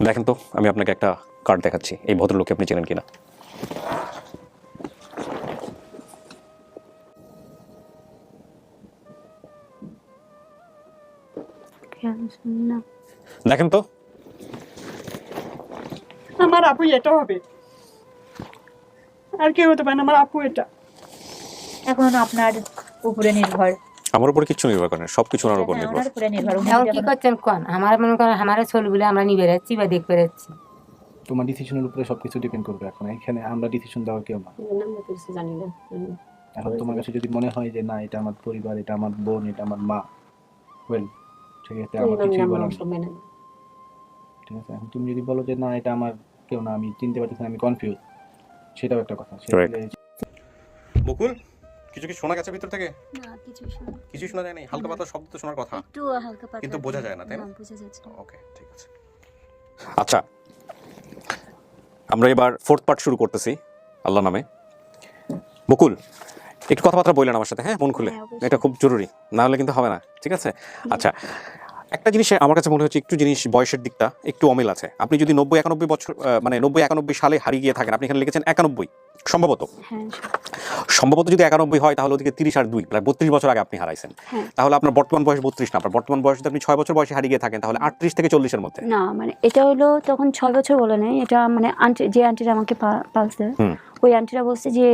দেখেন তো, আমি আপনাকে একটা কার্ড দেখাচ্ছি। এই ভদ্রলোককে আপনি চেনেন কিনা? দেখেন তো। আমার আপু এটা হবে, আর কেউ হতে পারে না। আমার আপু এটা। এখন আপনার উপরে নির্ভর। আমার উপর কিছু নির্ভর করে না, সবকিছু ওনার উপর নির্ভর। ওনার উপরে নির্ভর। এখন কি করছেন কোন? আমার মনে করেন আমার ছবিগুলো আমরা নিয়ে বেড়াচ্ছি বা দেখে বেড়াচ্ছি। তোমার ডিসিশনের উপরে সবকিছু ডিপেন্ড করবে। এখন এখানে আমরা ডিসিশন দেওয়ার কেউ না। জানি না। এখন তোমার কাছে যদি মনে হয় যে না এটা আমার পরিবার, এটা আমার বোন, এটা আমার মা, ওয়েল ঠিক আছে, আমার কিছুই বলার নেই। ঠিক আছে, এখন তুমি যদি বলো যে না এটা আমার কেউ না, আমি চিনতে পারতেছি না, আমি কনফিউজ, সেটাও একটা কথা। মুকুল, কিছু কি শোনা গেছে ভিতর থেকে? না, কিছু শোনা যায় না। হালকা পাতলা শব্দ তো শোনার কথা, একটু হালকা পাতলা, কিন্তু বোঝা যায় না, তাই না? বোঝা যাচ্ছে না। ওকে, ঠিক আছে। আচ্ছা, আমরা এবার ফোর্থ পার্ট শুরু করতেছি আল্লাহ নামে। মুকুল, একটু কথাবার্তা বললেন আমার সাথে, হ্যাঁ, মন খুলে। এটা খুব জরুরি, না হলে কিন্তু হবে না, ঠিক আছে? আচ্ছা, একটা জিনিস আমার কাছে মনে হচ্ছে, একটু জিনিস বয়সের দিকটা একটু অমিল আছে। আপনি যদি 90-91 বছর, মানে 90-91 সালে হারিয়ে গিয়ে থাকেন, আপনি এখানে লিখেছেন 91 সম্ভবত। সম্ভবত যদি 91 হয়, তাহলে ওদিকে 30 আর 2 প্রায় 32 বছর আগে আপনি হারাইছেন। তাহলে আপনার বর্তমান বয়স 32 না, আপনার বর্তমান বয়স যদি আপনি 6 বছর বয়সে হারিয়ে গিয়ে থাকেন, তাহলে 38 থেকে 40 এর মধ্যে। না, মানে এটা হলো তখন 6 বছর বলে নেই, এটা মানে আন্টি, যে আন্টিরা আমাকে পালছে, ওই আন্টিরা বলছে যে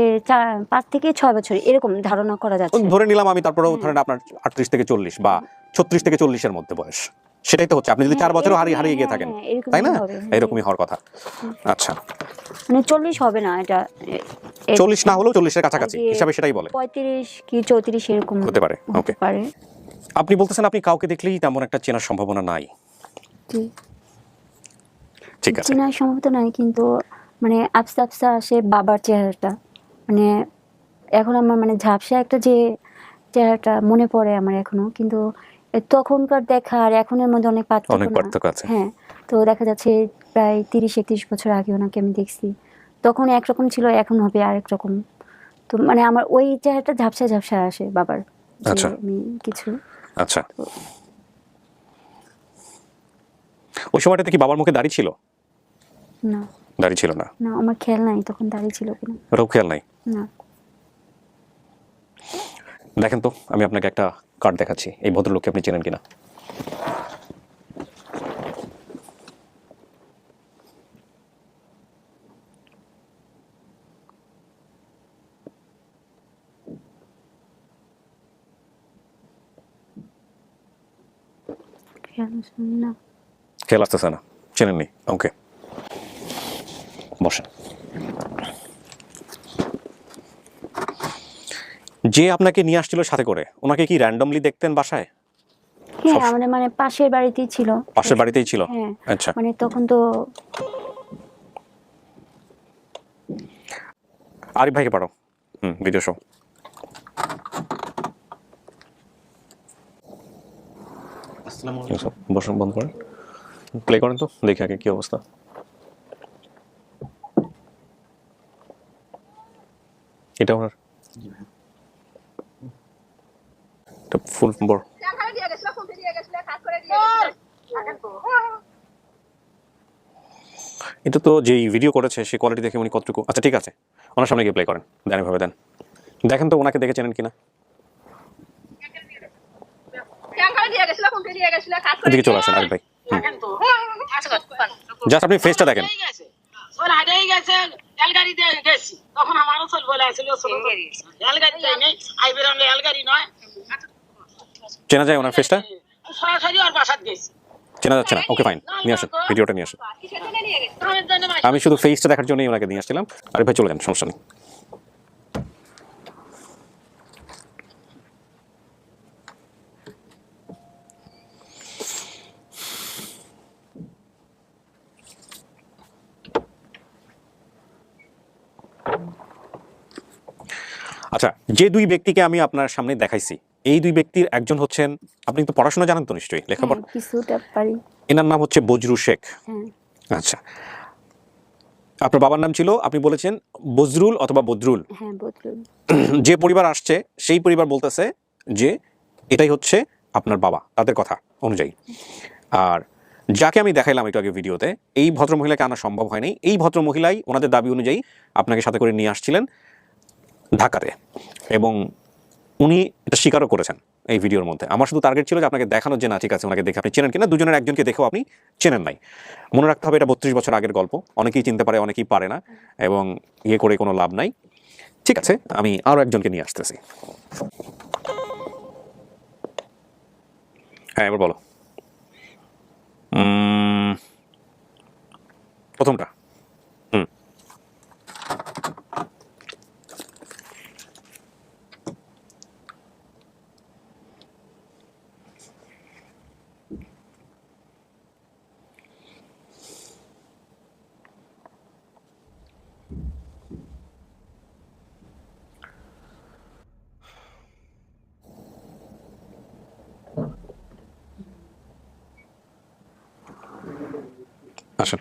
5 থেকে 6 বছর এরকম ধারণা করা যাচ্ছে। ধরে নিলাম আমি, তারপরেও ধরেন আপনার 38 থেকে 40 বা 36 থেকে 40 এর মধ্যে বয়স। সেটাই তো হচ্ছে, আপনি যদি 4 বছরও হারিয়ে গিয়ে থাকেন, তাই না? এরকমই হওয়ার কথা। আচ্ছা, মানে 40 হবে না, এটা 40 না হলেও 40 এর কাছাকাছি হিসাবে সেটাই বলে। 35 কি 34 এরকম হতে পারে। ওকে, আপনি বলতেছেন আপনি কাউকে দেখলেই তেমন একটা চেনার সম্ভাবনা নাই। ঠিক আছে, চেনার সম্ভাবনা নাই, কিন্তু মানে আবসা আবসা আসে বাবার চেহারাটা। মানে এখন আমার মানে ঝাপসা একটা যে চেহারাটা মনে পড়ে আমার এখনো, কিন্তু তখনকার দেখা আর এখনের মধ্যে অনেক পার্থক্য আছে। হ্যাঁ, তো দেখা যাচ্ছে প্রায় 30-31 বছর আগে ওনাকে আমি দেখছি, তখন একরকম ছিল, এখন হবে আরেক রকম। তো মানে আমার ওই চেহারাটা ঝাপসা ঝাপসা আসে বাবার। আচ্ছা, আমি কিছু আচ্ছা, ওই সময়টাতে কি বাবার মুখে দাড়ি ছিল? না, দাড়ি ছিল না। না, আমার খেয়াল নাই তখন দাড়ি ছিল কিনা। ওটাও খেয়াল নাই? না। দেখেন তো, আমি আপনাকে একটা কার্ড দেখাচ্ছি। এই ভদ্রলোককে আপনি চেনেন কিনা? খেয়াল আসতেছে না, চেনেননি? ওকে, বসেন। যে আপনাকে নিয়ে আসছিল সাথে করে, ওনাকে কি র্যান্ডমলি দেখতেন বাসায়? হ্যাঁ, আমাদের মানে পাশের বাড়িতেই ছিল। পাশের বাড়িতেই ছিল? হ্যাঁ। আচ্ছা, মানে তখন তো আরিফ ভাইকে পারো ভিডিও শো। আসসালামু আলাইকুম। বসুন, বন্ধ করেন, প্লে করেন তো, দেখি আগে কি অবস্থা। এটা ওনার ফুল বড়। এটা তো যেই ভিডিও করেছে সে কোয়ালিটি দেখে উনি কতটুকু। আচ্ছা, ঠিক আছে, ওনার সামনে গিয়ে প্লে করেন, দেন এভাবে দেন। দেখেন তো ওনাকে দেখে চেনেন কিনা। এদিকে চলে আসেন আরিফ ভাই। জাস্ট আপনি ফেসটা দেখেন। চেনা যায় ওনার ফেসটা? চেনা যাচ্ছে না? ওকে, ফাইন, নিয়ে আসেন ভিডিওটা, নিয়ে আসেন। আমি শুধু ফেসটা দেখার জন্যই ওনাকে নিয়ে আসছিলাম। আরিফ ভাই চলে যান, সমস্যা নেই। আচ্ছা, যে দুই ব্যক্তিকে আমি আপনার সামনে দেখাইছি, এই দুই ব্যক্তির একজন হচ্ছেন, আপনি তো পড়াশোনা জানেন তো নিশ্চয়ই, লেখাপড়া? কিছুটা পারি। এনার নাম হচ্ছে বজরু শেখ। আচ্ছা, আপনার বাবার নাম ছিল, আপনি বলেছেন বজরুল অথবা বদরুল। হ্যাঁ, বদরুল। যে পরিবার আসছে সেই পরিবার বলতেছে যে এটাই হচ্ছে আপনার বাবা, তাদের কথা অনুযায়ী। আর যাকে আমি দেখাইলাম একটু আগে ভিডিওতে, এই ভদ্রমহিলাকে আনা সম্ভব হয়নি। এই ভদ্রমহিলাই ওনাদের দাবি অনুযায়ী আপনাকে সাথে করে নিয়ে আসছিলেন ঢাকাতে, এবং উনি এটা স্বীকারও করেছেন এই ভিডিওর মধ্যে। আমার শুধু টার্গেট ছিল যে আপনাকে দেখানোর যে না ঠিক আছে ওনাকে দেখে আপনি চেনেন কিনা, দুজনের একজনকে দেখেও আপনি চেনেন নাই। মনে রাখতে হবে এটা 32 বছর আগের গল্প, অনেকেই চিনতে পারে অনেকেই পারে না, এবং ইয়ে করে কোনো লাভ নাই। ঠিক আছে, আমি আরও একজনকে নিয়ে আসতেছি। হ্যাঁ, এবার বলো। প্রথমটা। আসেন।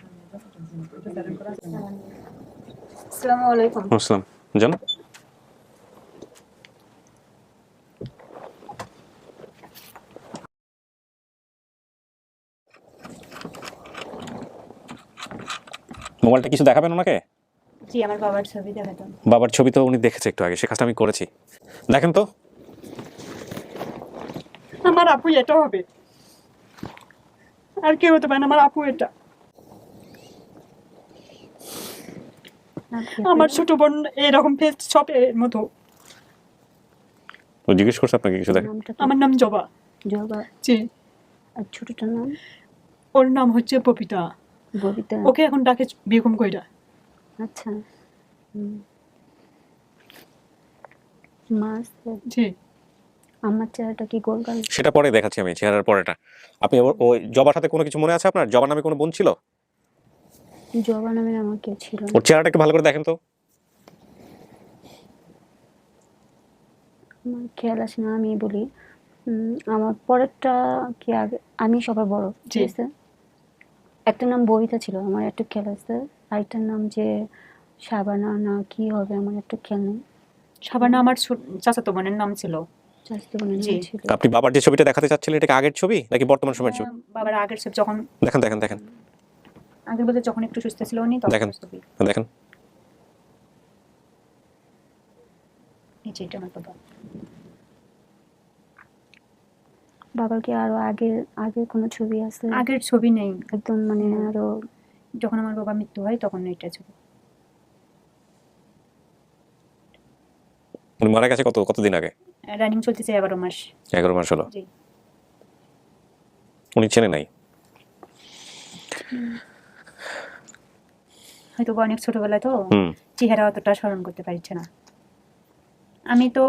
আসসালামু আলাইকুম। আসসালাম। জান, মোবাইলটা কিছু দেখাবেন ওনাকে? জি, আমার বাবার ছবি দেখাতাম। বাবার ছবি তো উনি দেখেছে একটু আগে, সে কাজটা আমি করেছি। দেখেন তো। আমার আপু এটা হবে, আর কেউ হতে পারে না। আমার আপু এটা। আমার ছোট বোন এরকম ফেস সব এর মতো। ও জিজ্ঞেস করছে আপনাকে কিছু দেখেন? নামটা কি? আমার নাম জবা। জবা। জি। আর ছোটটার নাম? ওর নাম হচ্ছে ববিতা। ববিতা। ওকে এখন ডাকে বেগম কইরা। আচ্ছা। মাস। জি। আমার চেহারাটা কি গোলগাল? সেটা পরে দেখাচ্ছি আমি, চেহারার পরেটা। আপনি ওই জবার সাথে কোনো কিছু মনে আছে আপনার? জবার নামে কোনো বোন ছিল? জবা নামের আমার কেউ ছিল না। ওর চেহারাটা একটু ভালো করে দেখেন তো। আমার খেয়াল আসে না, আমি বলি। আমার পরেরটা কি আগে, আমি সবার বড়, ঠিক জি। আছে? একটা নাম ববিতা ছিল, আমার একটু খেয়াল আছে। আরেকটার নাম যে শাবানা না কি হবে, আমার একটু খেয়াল নেই। সাবানা আমার চাচাতো বোনের নাম ছিল। চাচাতো বোনের জি। নাম ছিল। আপনি বাবার যে ছবিটা দেখাতে চাচ্ছিলেন, এটা কি আগের ছবি নাকি বর্তমান সময়ের ছবি? বাবার আগের ছবি, যখন দেখেন দেখেন দেখেন আগের বলতে যখন একটু সুস্থ ছিল উনি, তখন দেখেন ছবি। দেখেন। এই যে এটা আমার বাবা। বাবার কি আরো আগে কোনো ছবি আছে? আগের ছবি নেই, একদম মানে আরো যখন আমার বাবা মৃত্যু হয় তখন এটা ছবি। উনি মারা গেছে কতদিন আগে? রানিং চলতেছে 11 মাস। 11 মাস হলো। জি। উনি চেনে নাই? হয়তো বা অনেক ছোটবেলায় তো হুম। চেহারা অতটা স্মরণ করতে পারছে না। আমি তো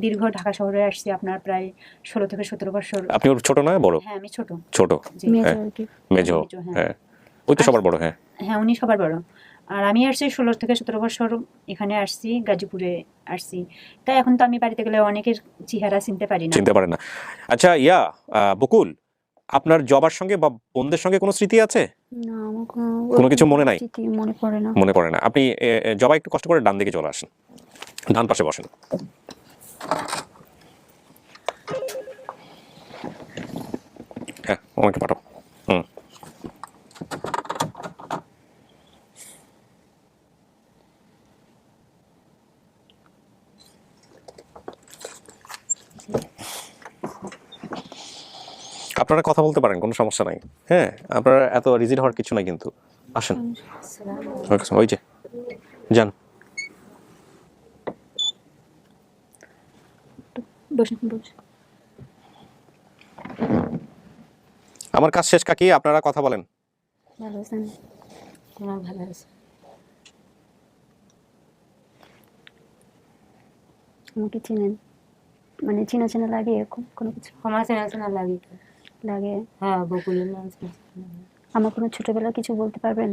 দীর্ঘ ঢাকা শহরে আসছি আপনার প্রায় 16 থেকে 17 বছর। আপনি ওর ছোট না বড়? হ্যাঁ, আমি ছোট। ছোট। জি। মেজর আর কি। মেজো। মেজো, হ্যাঁ। হ্যাঁ, ওই তো সবার বড়। হ্যাঁ হ্যাঁ, উনি সবার বড়। আর আমি আসছি 16 থেকে 17 বছর, এখানে আসছি, গাজীপুরে আসছি। তাই এখন তো আমি বাড়িতে গেলে অনেকের চেহারা চিনতে পারি না। চিনতে পারেন না। আচ্ছা বকুল, আপনার জবার সঙ্গে বা বোনদের সঙ্গে কোনো স্মৃতি আছে? না, আমার কোনো কিছু মনে নাই? স্মৃতি মনে পড়ে না। মনে পড়ে না। আপনি জবা একটু কষ্ট করে ডান দিকে চলে আসেন, ডান পাশে বসেন। হ্যাঁ, আমাকে পাঠাও। আপনারা কথা বলতে পারেন, কোনো সমস্যা নাই। হ্যাঁ, আপনারা এত রিজিড হওয়ার কিছু নাই কিন্তু। আসেন। ওই যে যান। বসে বসে। আমার কাজ শেষ কাকি, আপনারা কথা বলেন। ভালো আছেন? আমার ভালো আছে। আমাকে চিনেন? মানে চেনা চেনা লাগে এরকম কোনো কিছু? আমার চেনা চেনা লাগে। লাগে। হ্যাঁ, বকুলের নাম চেনা চেনা লাগে। আমার কোনো ছোটবেলা কিছু বলতে পারবেন?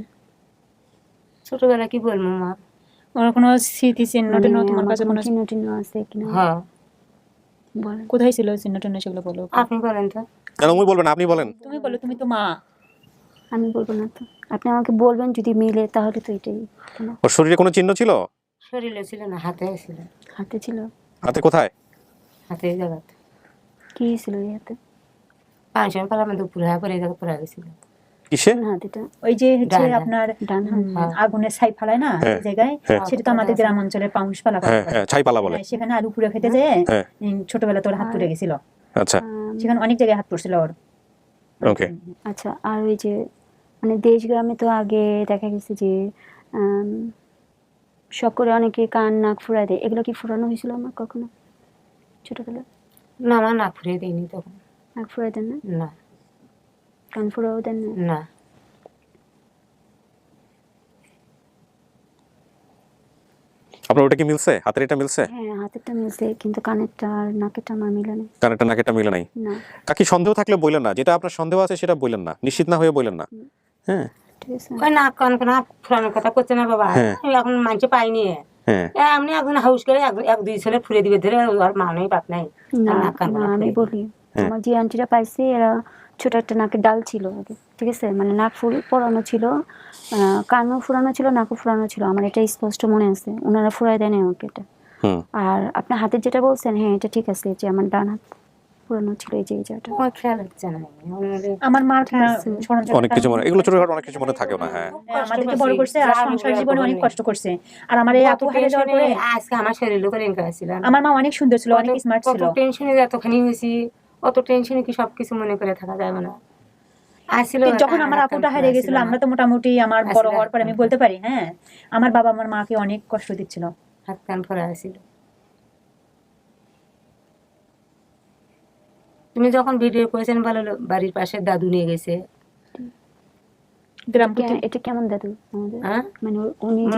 ছোটবেলা কি বলবো মা? ওর কোনো স্মৃতি চিহ্ন মানে টিহ্ন তোমার আমার কাছে কোনো কোনো চিহ্ন টিহ্ন আছে কিনা হ্যাঁ, বলেন। কোথায় ছিল চিহ্ন টিহ্ন, সেগুলো বলো। আপনি বলেন তো। কেন উনি বলবেন, আপনি বলেন। তুমি বলো, তুমি তো মা। আমি বলবো না তো, আপনি আমাকে বলবেন, যদি মিলে তাহলে তো এটাই। কেন? ওর শরীরে কোনো চিহ্ন ছিল? শরীরে ছিল না, হাতে ছিল। হাতে ছিল? হাতে কোথায়? হাতে জায়গাতে কি ছিল এই হাতে? পাঁচজন পালার মধ্যে উপরে হয়ে পরে এই জায়গা পড়ে গেছিল। কিসে? ডান হাত এটা, ওই যে হচ্ছে ডান হাত। আপনার ডান হাত। আগুনের ছাই ফালায় না হ্যাঁ, এই জায়গায়, হ্যাঁ। সেটা তো আমাদের গ্রাম অঞ্চলে পাউস ফালা বলে। হ্যাঁ হ্যাঁ, ছাইপালা বলে। হ্যাঁ, সেখানে আলু পুড়ে খেতে যেয়ে হ্যাঁ। ছোটবেলা তোর হাত পুড়ে গেছিল, আচ্ছা সেখানে অনেক জায়গায় হাত পড়ছিল ওর। ওকে। আচ্ছা, আর ওই যে মানে দেশ গ্রামে তো আগে দেখা গেছে যে শখ করে অনেকে কান নাক ফুরায় দেয়, এগুলো কি ফুরানো হয়েছিল আমার কখনো ছোটবেলায়? না, আমার না ফুরিয়ে দিইনি তখন। নাক ফুরায় দেন না, না কান ফুরাও দেন না? না, আপনার ওটা কি মিলছে? হাতের এটা মিলছে? হ্যাঁ, হাতেরটা মিলছে, কিন্তু কানেরটা আর নাকেরটা আমার মিলে নেই। কানেরটা নাকেরটা মিলে নাই? না, কাকি সন্দেহ থাকলে বললেন না, যেটা আপনার সন্দেহ আছে সেটা বললেন না, নিশ্চিত না হয়ে বললেন না। হ্যাঁ ঠিক আছে। ওই নাক কান কোনো ফুরানোর কথা করছে না বাবা। হ্যাঁ। আমি এখন মানুষে পাইনি। হ্যাঁ এমনি একজন হাউস করে এক দুই ছেলে ফুরে দিবে ধরে, আর মা নেই বাপ নাই। না আর নাক কান না, কোনো আমি ফুরিয়ে বলি হ্যাঁ। আমার যে আন্টিরা পাইছে এরা ছোট একটা নাকের ডাল ছিল আগে, ঠিক আছে, মানে নাক পরানো ছিল, কানও ফুরানো ছিল, নাকও ফুরানো ছিল, আমার এটা স্পষ্ট মনে আছে, ওনারা ফুরাই দেন আমাকে এটা। হুম। আর আপনার হাতের যেটা বলছেন, হ্যাঁ এটা ঠিক আছে, যে আমার ডান হাত পুরানো ছিল, এই যে এই জায়গাটা। আমার খেয়াল হচ্ছে না। আমাদের আমার মার অনেক কিছু মনে, এগুলো ছোটখাটো অনেক কিছু মনে থাকেও না। হ্যাঁ আমাদেরকে বড় করছে আর সংসার জীবনে অনেক কষ্ট করছে। আর আমার এই আপু হারিয়ে যাওয়ার পরে আজকে আমার শরীর লোকের ইনকার ছিল। আমার মা অনেক সুন্দর ছিল, অনেক স্মার্ট ছিল। কত টেনশনে এতখানি হয়েছি, অত টেনশনে কি সবকিছু মনে করে থাকা যাবে না? আসছিল যখন আমার আপুটা হারিয়ে গেছিল, আমরা তো মোটামুটি আমার বড় হওয়ার পরে আমি বলতে পারি, হ্যাঁ আমার বাবা আমার মাকে অনেক কষ্ট দিচ্ছিল। হাত কান ফোরা আসছিল। তুমি যখন ভিডিও করেছেন বলো বাড়ির পাশে দাদু নিয়ে গেছে। গ্রাম প্রতি এটা কেমন দাদু আমাদের? হ্যাঁ? মানে উনি যে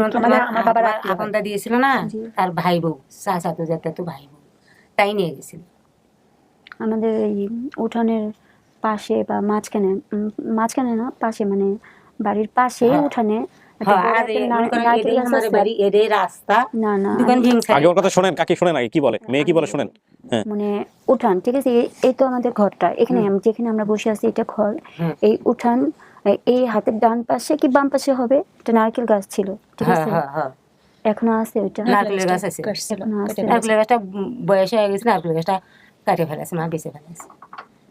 আমার বাবার আত্মীয় হয়। আপন দা দিয়েছিল না, জি। তার ভাই বউ, চাচা তো যেতে তো ভাই বউ, তাই নিয়ে গেছিল। আমাদের এই উঠানের পাশে বা মাঝখানে না, পাশে, মানে বাড়ির পাশে হ্যাঁ। উঠানে একটা হ্যাঁ, বড় আর একটা মনে করেন নারকেল এটাই গাছ আমাদের আছে। বাড়ি, এটাই রাস্তা, না না, দোকান ভেঙে আগে ওর কথা শোনেন, কাকি শোনেন আগে কি বলে, মেয়ে কি বলে শোনেন। হ্যাঁ মানে উঠান, ঠিক আছে, এই তো আমাদের ঘরটা, এখানে যেখানে আমরা বসে আছি এটা ঘর, হুম। এই উঠান, এই হাতের ডান পাশে কি বাম পাশে হবে একটা নারকেল গাছ ছিল, ঠিক হ্যাঁ আছে, হ্যাঁ হ্যাঁ, এখনো আছে ওইটা। নারকেলের গাছ আছে। গাছ ছিল। এখনো আছে। নারকেলের গাছটা বয়স হয়ে গেছে, নারকেল গাছটা কাটে ফেলেছে, মা বেঁচে ফেলেছে।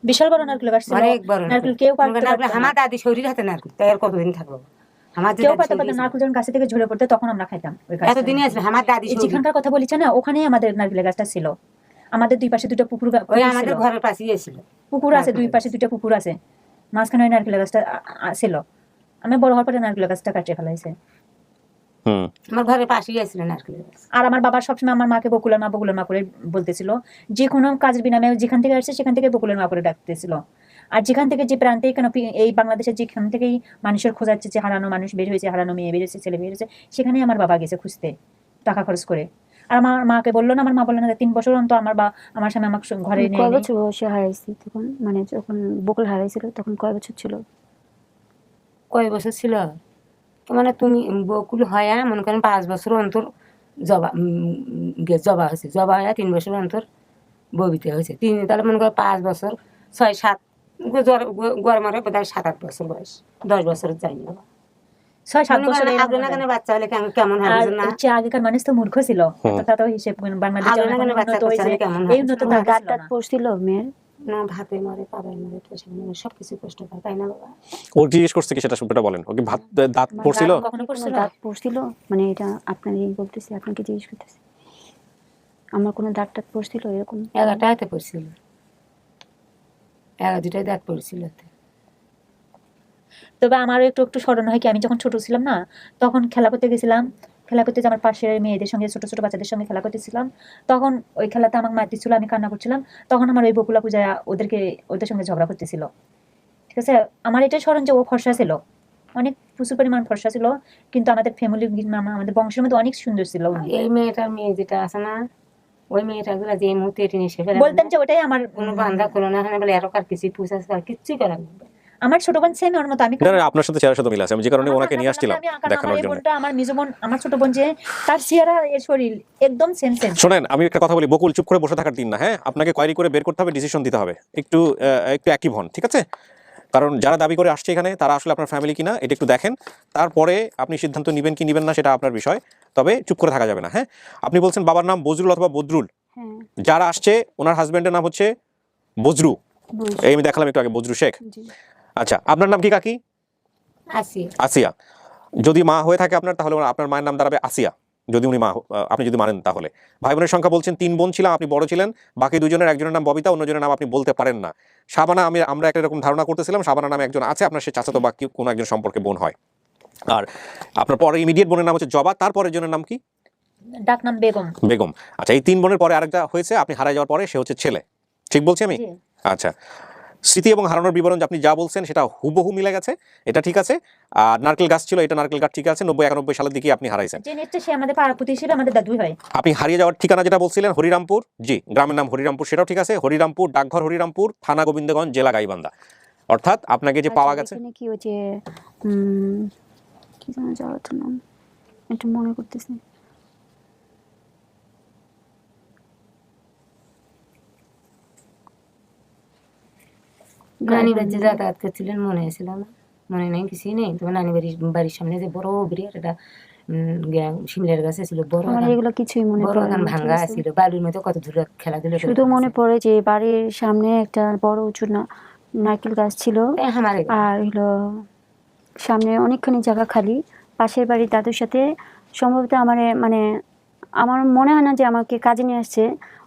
বিশাল বড় নারকেল গাছ ছিল, অনেক বড় নারকেল কেউ কাটতে নারকেল। পারতো না। আমার দাদি শরীর হাতে নারকেল, তাই আর কতদিন থাকবো? আমার যে কেউ দাদি কাটতে শরীর পারতো না, ছিল, নারকেল যখন গাছে থেকে ঝরে পড়তো তখন আমরা খাইতাম ওই গাছটা। এতদিনই আসবে আমার দাদি এই শরীর। যেখানকার কথা বলেছে না, ওখানেই আমাদের নারকেল গাছটা ছিল। আমাদের দুই পাশে দুটো পুকুর ওই আমাদের ঘরের পাশেই ছিল। পুকুর আছে, দুই পাশে দুইটা পুকুর আছে, মাঝখানে ওই নারকেল গাছটা ছিল। আমি বড় হওয়ার পরে নারকেল গাছটা কাটিয়ে ফেলাইছে। হুম। আমার ঘরের পাশেই ছিল নারকেল গাছ। আর আমার বাবা সবসময় আমার মাকে বকুলের মা করে বলতেছিল, যে কোনো কাজের বিনামে যেখান থেকে আসছে সেখান থেকে বকুলের মা করে ডাকতেছিল। আর যেখান থেকে যে প্রান্তে কেন এই বাংলাদেশের যেখান থেকেই মানুষের খোঁজাচ্ছে, যে হারানো মানুষ বের হয়েছে, হারানো মেয়ে বের হয়েছে, ছেলে বের হয়েছে, সেখানেই আমার বাবা গেছে খুঁজতে, টাকা খরচ করে। আর আমার মাকে বললো না, আমার মা বললো না 3 বছর অন্তর আমার স্বামী আমাকে ঘরে কয় নিয়ে বছর বয়সে হারাইছি তখন, মানে যখন বকুল হারাইছিল তখন কয় বছর ছিল? কয় বছর ছিল? মানে তুমি বকুল হয় মনে করেন 5 বছর অন্তর জবা জবা হয়েছে, জবা হয় 3 বছর অন্তর ববিতে হয়েছে। তাহলে মনে করো 5 বছর 6-7, গরমের বোধহয় 7-8 বছর বয়স, 10 বছর যায়নি বাবা। 6-7 বছর আগ্রনাগানের বাচ্চা হলে কেমন হয় আর বুঝুন না? হচ্ছে আগেকার মানুষ তো মূর্খ ছিল, তাতে হিসেব বাংলাদেশে অনেক আগ্রনাগানের বাচ্চা উন্নত হয়েছে, কেমন হয়? এই উন্নত তো আগে দাঁত ছিল টাত না। পড়ছিল মেয়ের? না, ভাতে মরে, পাবাই মরে, টোষে মরে, সবকিছু কষ্ট পায়, তাই না বাবা? ওর জিজ্ঞেস করছে কি সেটা শুনতে বলেন, ওকে দাঁত পড়ছিল? কখনো কোনো পড়ছিল? দাঁত পড়ছিল? মানে এটা আপনারই বলতেছি, আপনাকে জিজ্ঞেস করতেছি, আমার কোনো দাঁত টাত পড়ছিল এরকম? 11টা হাতে পড়ছিল, 11-2টায় দাঁত পড়ছিল হাতে। তবে আমারও একটু একটু স্মরণ হয় কি, আমি যখন ছোট ছিলাম না, তখন খেলা করতে গেছিলাম, খেলা করতে যে আমার পাশের মেয়েদের সঙ্গে, ছোট ছোট বাচ্চাদের সঙ্গে খেলা করতেছিলাম, তখন ওই খেলাতে আমাকে মারতে ছিল, আমি কান্না করছিলাম, তখন আমার ওই বকুলা পূজায় ওদের সঙ্গে ঝগড়া করতেছিল, ঠিক আছে। আমার এটাই স্মরণ যে ও ফর্সা ছিল, অনেক প্রচুর পরিমাণ ফর্সা ছিল, কিন্তু আমাদের ফ্যামিলি, আমাদের বংশের মধ্যে অনেক সুন্দর ছিল উনি। এই মেয়েটার মেয়ে যেটা আছে না, ওই মেয়েটা গুলা যে মুহূর্তে এটি নিয়ে সেফে বলতেন যে ওটাই আমার কোনো বান্ধা করো না, এখানে বলে এরও কার কিছু পুষাস আর কিচ্ছুই করার নেই। আমার ছোট বোন সেম ওর মতো। আমি এটা আপনার সাথে চেহারার সাথে মিল আছে, আমি যে কারণে ওনাকে নিয়ে আসছিলাম দেখানোর জন্য। আমার মেজো বোন, আমার ছোট বোন, যে তার চেহারা, এর শরীর একদম সেম সেম। শোনেন, আমি একটা কথা বলি, বকুল চুপ করে বসে থাকার দিন না, হ্যাঁ আপনাকে কোয়ারি করে বের করতে হবে, ডিসিশন দিতে হবে, একটু অ্যাক্টিভ হন, ঠিক আছে? কারণ যারা দাবি করে আসছে এখানে তারা আসলে আপনার ফ্যামিলি কিনা এটা একটু দেখেন, তারপরে আপনি সিদ্ধান্ত নেবেন কি নেবেন না সেটা আপনার বিষয়, তবে চুপ করে থাকা যাবে না। হ্যাঁ, আপনি বলছেন বাবার নাম বজরুল অথবা বদরুল, হ্যাঁ, যারা আসছে ওনার হাজবেন্ডের নাম হচ্ছে বজরু, বুঝছি। এই আমি দেখালাম একটু আগে, বজরু শেখ। জি। আচ্ছা, আপনার নাম কি কাকি? আসি আসিয়া। যদি মা হয়ে থাকে আপনার, তাহলে আপনার মায়ের নাম দাঁড়াবে আসিয়া। যদি উনি মা আপনি যদি মানেন তাহলে। ভাই বোনের সংখ্যা বলছেন 3 বোন ছিলাম, আপনি বড় ছিলেন, বাকি দুজনের একজনের নাম ববিতা, অন্যজনের নাম আপনি বলতে পারেন না। শাবানা, আমরা একটা এরকম ধারণা করতেছিলাম শাবানা নামে একজন আছে, আপনার সে চাচাতো বা কোনো একজন সম্পর্কে বোন হয়। আর আপনার পরে ইমিডিয়েট বোনের নাম হচ্ছে জবা, তারপরের জনের নাম কি? ডাক নাম বেগম। বেগম। আচ্ছা, এই 3 বোনের পরে আরেকটা হয়েছে, আপনি হারাই যাওয়ার পরে, সে হচ্ছে ছেলে। ঠিক বলছি আমি? জি। আচ্ছা, স্মৃতি এবং হারানোর বিবরণ আপনি যা বলছেন সেটা হুবহু মিলে গেছে, এটা ঠিক আছে। আর নারকেল গাছ ছিল, এটা নারকেল গাছ ঠিক আছে। 90-91 সালের দিকে আপনি হারাইছেন। যে নেটটা সে আমাদের পাড়া প্রতিবেশী ছিল, আমাদের দাদুই হয়। আপনি হারিয়ে যাওয়ার ঠিকানা যেটা বলছিলেন হরিরামপুর, জি, গ্রামের নাম হরিরামপুর, সেটাও ঠিক আছে। হরিরামপুর, ডাকঘর হরিরামপুর, থানা গোবিন্দগঞ্জ, জেলা গাইবান্ধা। অর্থাৎ আপনাকে যে পাওয়া গেছে, এখানে কি ওই যে কি যেন জায়গাটার নাম একটু মনে করতেছি, নানি বাড়িতে যাতায়াত করছিলেন, মনে হয়েছিল না, মনে নেই, কিছুই নেই। তোমার নানি বাড়ির সামনে যে বড় বিরাট একটা শিমলের গাছ ছিল, বড় আমার এগুলো কিছুই মনে বড় পড়ে গান না, ভাঙ্গা ঠিক আছে? ছিল, বালুর মধ্যে কত দূরে খেলাধুলা করে শুধু মনে পড়ে যে বাড়ির সামনে একটা বড় উঁচু নারকেল গাছ ছিল, আমার আর হলো সামনে অনেকখানি জায়গা খালি। পাশের বাড়ির দাদুর সাথে সম্ভবত মানে আমার মনে হয় না যে আমাকে কাজে নিয়ে আসছে,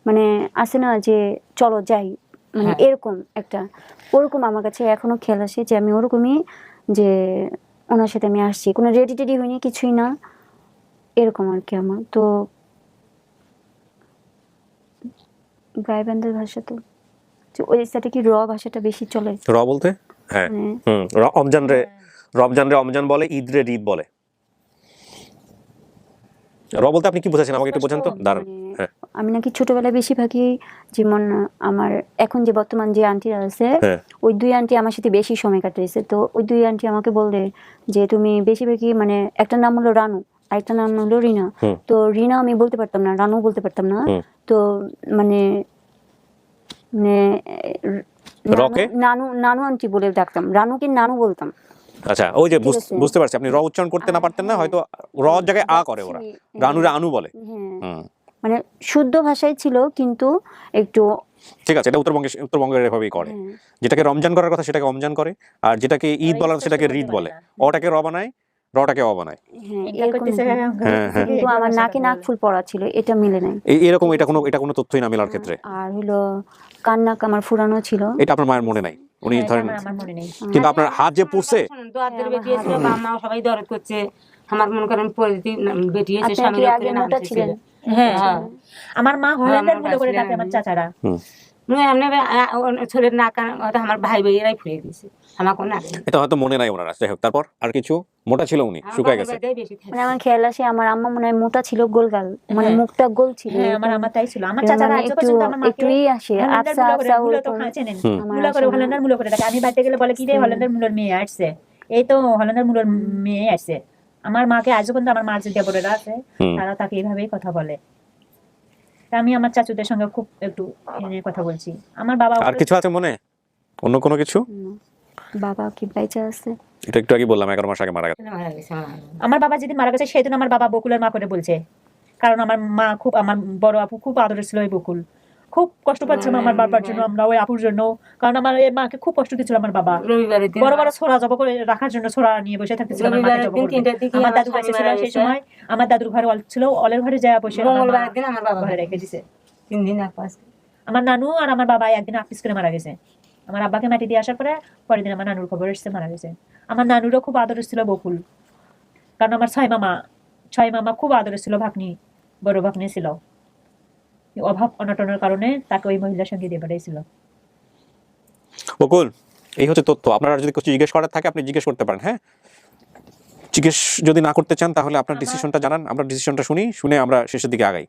মানে আসে না যে চলো যাই, মানে হ্যাঁ। এরকম একটা, ওরকম আমার কাছে এখনো খেয়াল আসে যে আমি ওরকমই, যে ওনার সাথে আমি আসছি, কোনো রেডি টেডি হয়নি, কিছুই না, এরকম আর কি। আমার তো গাইবান্ধার ভাষা তো যে ওই সাথে কি ভাষাটা বেশি চলে, র বলতে, হ্যাঁ, মানে রমজান রে রমজান বলে, ঈদ রে ঈদ বলে। র বলতে আপনি কি বুঝাচ্ছেন আমাকে একটু বোঝান তো, দাঁড়ান। মানে হ্যাঁ, আমি নাকি ছোটবেলায় বেশিরভাগই, যেমন আমার এখন যে বর্তমান যে আন্টিরা আছে, হ্যাঁ। ওই 2 আন্টি আমার সাথে বেশি সময় কাটাইছে। তো ওই 2 আন্টি আমাকে বললে যে তুমি বেশিরভাগই, মানে একটা নাম হলো রানু আর একটা নাম হলো রিনা। হুম। তো রিনা আমি বলতে পারতাম না, রানু বলতে পারতাম না। হুম। তো মানে মানে রকে? নানু আন্টি বলে ডাকতাম, রানুকে নানু বলতাম। আচ্ছা, ওই যে ঠিক আছে। বুঝতে পারছি, আপনি র উচ্চারণ করতে না পারতেন না, হয়তো র জায়গায় আ করে ওরা, রানুরে আনু বলে। হ্যাঁ, হুম, মানে শুদ্ধ ভাষায় ছিল, কিন্তু একটু ঠিক আছে, এটা উত্তরবঙ্গের এভাবেই করে। হ্যাঁ, যেটাকে রমজান করার কথা সেটাকে রমজান করে, আর যেটাকে ঈদ ওরা বলার স্পষ্ট সেটাকে বলতে ঈদ পারে বলে। না। অটাকে র বানায়, রটাকে অ বানায়। হ্যাঁ, এটা এরকম করতেছে, হয়। হ্যাঁ, হ্যাঁ। কিন্তু আমার নাকে নাক ফুল পড়া ছিল, এটা মিলে নাই। এরকম, এটা কোনো তথ্যই না মেলার ক্ষেত্রে। আর হলো কান্নাক আমার ফুরানো ছিল। এটা আপনার মায়ের মনে নাই, উনি হ্যাঁ, এটা ধরেন, আমার মনে নেই। কিন্তু আপনার হাত যে পুড়ছে, দোয়াদের বেটি ছিল, বাবা সবাই দরদ করছে, আমার মনে করেন পরিচিতি বেটি হয়েছে, আপনি স্বামী কি আগে মোটা ছিলেন? হ্যাঁ, হ্যাঁ। আমার মা হল্যান্ডের আমার মূল্য করে বাসিরা ডাকে আমার চাচারা। এমনি ছেলের না কান আমার ভাই ভাইয়েরাই ফুরিয়ে দিয়েছে, আমার কোনো আগে এটা হয়তো মনে নাই ওনার। যাই হোক, তারপর আর কিছু, মোটা ছিল উনি, শুকায় গেছে। মানে আমার খেয়াল আসে আমার আম্মা মনে হয় মোটা ছিল, গোলগাল, মানে হ্যাঁ। মুখটা গোল ছিল। হ্যাঁ, আমার তাই ছিল। আমার চাচারা মানে আজও পর্যন্ত আমার মাকে একটুই আসে, হল্যান্ডের আফসা মূল্য করে, আফসা মূল্য তো ওরকম। চেনেন, আমার মূল্য করে আসে না। হল্যান্ডের মূল্য করে ডাকে। আমি বাড়িতে গেলে বলে কি রে, হল্যান্ডের মূল্যর মেয়ে আসছে, এই তো হল্যান্ডের মূল্যর মেয়ে আসছে। আমার মাকে আজও পর্যন্ত, আমার মার যে দেবরেরা আছে তারা তাকে এইভাবেই কথা বলে। তা আমি আমার চাচুদের সঙ্গে খুব একটু নিয়ে কথা বলছি। আমার বাবা আর কিছু আছে মনে, অন্য কোনো কিছু? বাবা কি বাইচা আছে? এটা একটু আগে বললাম, 11 মাস আগে মারা গেছে। আমার বাবা যেদিন মারা গেছে সেদিন আমার বাবা বকুলের মা করে বলছে, কারণ আমার মা খুব, আমার বড় আপু খুব আদরের ছিল ওই বকুল। খুব কষ্ট পাচ্ছিলাম আমার বাবার জন্য, আমরা ওই আপুর জন্য, কারণ আমার এই মাকে খুব কষ্ট দিচ্ছিল আমার বাবা। রবিবারের দিন বড় বড় ছোড়া জব করে রাখার জন্য ছোড়া নিয়ে বসে থাকতেছিল আমার মাকে জব করতে। আমার দাদু কাছে ছিল সেই সময়, আমার দাদুর ঘরে অল ছিল, অলের ঘরে যায় বসে মঙ্গলবারের দিন আমার বাবা ঘরে রেখে দিছে। 3 দিন এক পাশ আমার নানু আর আমার বাবা একদিন আপিস করে মারা গেছে। আমার আব্বাকে মাটি দিয়ে আসার পরে পরের দিন আমার নানুর খবর এসেছে মারা গেছে। আমার নানুরও খুব আদরের ছিল বকুল, কারণ আমার ছয় মামা খুব আদরের ছিল, ভাগ্নি, বড় ভাগ্নি ছিল। অভাব অনটনের কারণে তাকে ওই মহিলার সঙ্গে দিয়ে পাঠাইছিল। বকুল, এই হচ্ছে তথ্য। আপনারা যদি কিছু জিজ্ঞেস করার থাকে আপনি জিজ্ঞেস করতে পারেন। হ্যাঁ, জিজ্ঞেস যদি না করতে চান তাহলে আপনার ডিসিশনটা জানান, আমরা ডিসিশনটা শুনে আমরা শেষের দিকে আগাই।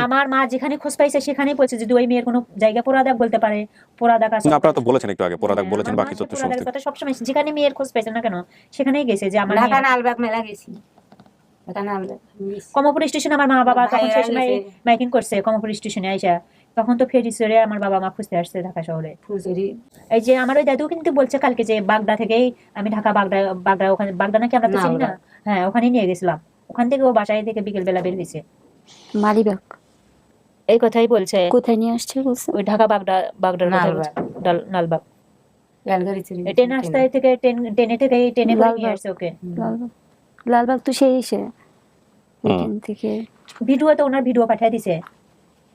আমার মা যেখানে খোঁজ পাইছে সেখানেই বলছে যদি ওই মেয়ের কোনো জায়গা পোড়াদাগ বলতে পারে, পোড়াদাগ আছে। আপনারা তো বলেছেন একটু আগে, পোড়াদাগ বলেছেন, বাকি তথ্য সমস্ত পোড়াদাগের কথা সবসময় যেখানে মেয়ের খোঁজ পাইছে না কেন সেখানেই গেছে যে আমার ঢাকা লালবাগ মেলা গেছি, ঢাকা লালবাগ কমলপুর স্টেশনে আমার মা বাবা তখন সেই সময় মাইকিং করছে কমলপুর স্টেশনে আইসা, তখন তো ফেরি চড়ে আমার বাবা মা খুঁজতে আসছে ঢাকা শহরে। ফুলচুরি এই যে আমার ওই দাদু কিন্তু বলছে কালকে যে বাগদা থেকেই আমি ঢাকা বাগদা ওখানে, বাগদা নাকি আমরা তো চিনি না, হ্যাঁ ওখানে নিয়ে গেছিলাম, ওখান থেকে ও বাসায় থেকে বিকেল বেলা বের হয়েছে। মালিবাগ এই কথাই বলছে। কোথায় নিয়ে আসছে বলছে? ওই ঢাকা বাগদার কথা বলছে, নালবাগ। রেলগাড়ি চড়ে ট্রেন রাস্তায় থেকে ট্রেনে থেকে ট্রেনে করে নিয়ে আসছে ওকে। লালবাগ লালবাগ তো সেই এসে হুম। এখান থেকে ভিডিও তো ওনার ভিডিও পাঠিয়ে দিছে।